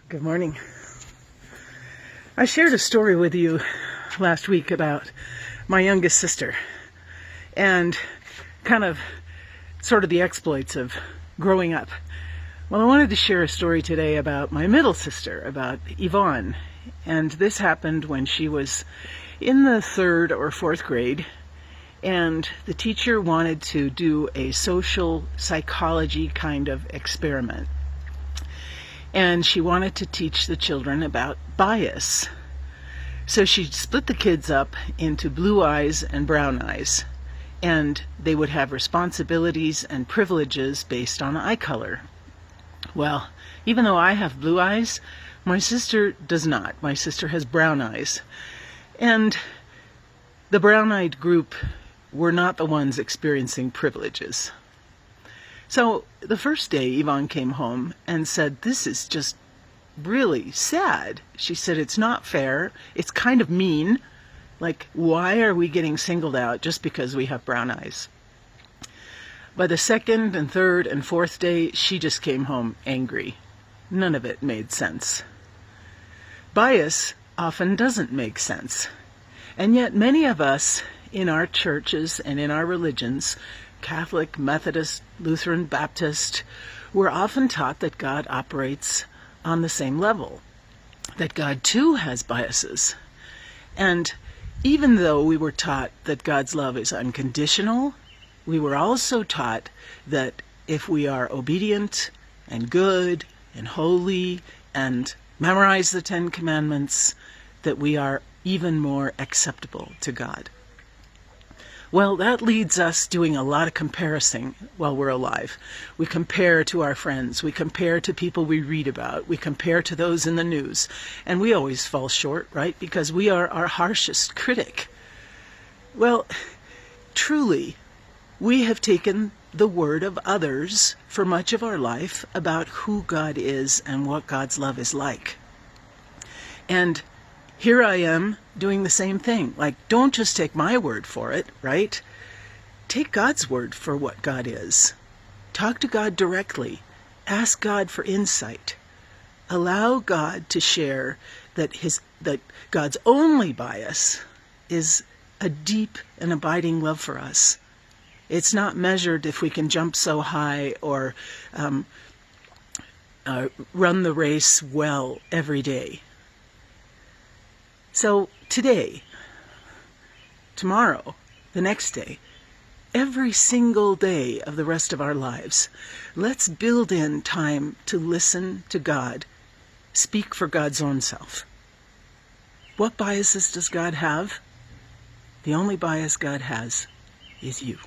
Good morning. I shared a story with you last week about my youngest sister and sort of the exploits of growing up. Well, I wanted to share a story today about my middle sister, about Yvonne. And this happened when she was in the 3rd or 4th grade, and the teacher wanted to do a social psychology kind of experiment. And she wanted to teach the children about bias. So she split the kids up into blue eyes and brown eyes, and they would have responsibilities and privileges based on eye color. Well, even though I have blue eyes, my sister does not. My sister has brown eyes. And the brown-eyed group were not the ones experiencing privileges. So the first day, Yvonne came home and said, "This is just really sad." She said, "It's not fair. It's kind of mean. Like, why are we getting singled out just because we have brown eyes?" By the 2nd and 3rd and 4th day, she just came home angry. None of it made sense. Bias often doesn't make sense. And yet many of us in our churches and in our religions, Catholic, Methodist, Lutheran, Baptist, we're often taught that God operates on the same level, that God too has biases. And even though we were taught that God's love is unconditional, we were also taught that if we are obedient and good and holy and memorize the 10 Commandments, that we are even more acceptable to God. Well, that leads us doing a lot of comparing while we're alive. We compare to our friends. We compare to people we read about. We compare to those in the news. And we always fall short, right? Because we are our harshest critic. Well, truly, we have taken the word of others for much of our life about who God is and what God's love is like. And here I am doing the same thing. Like, don't just take my word for it, right? Take God's word for what God is. Talk to God directly. Ask God for insight. Allow God to share that God's only bias is a deep and abiding love for us. It's not measured if we can jump so high or run the race well every day. So today, tomorrow, the next day, every single day of the rest of our lives, let's build in time to listen to God, speak for God's own self. What biases does God have? The only bias God has is you.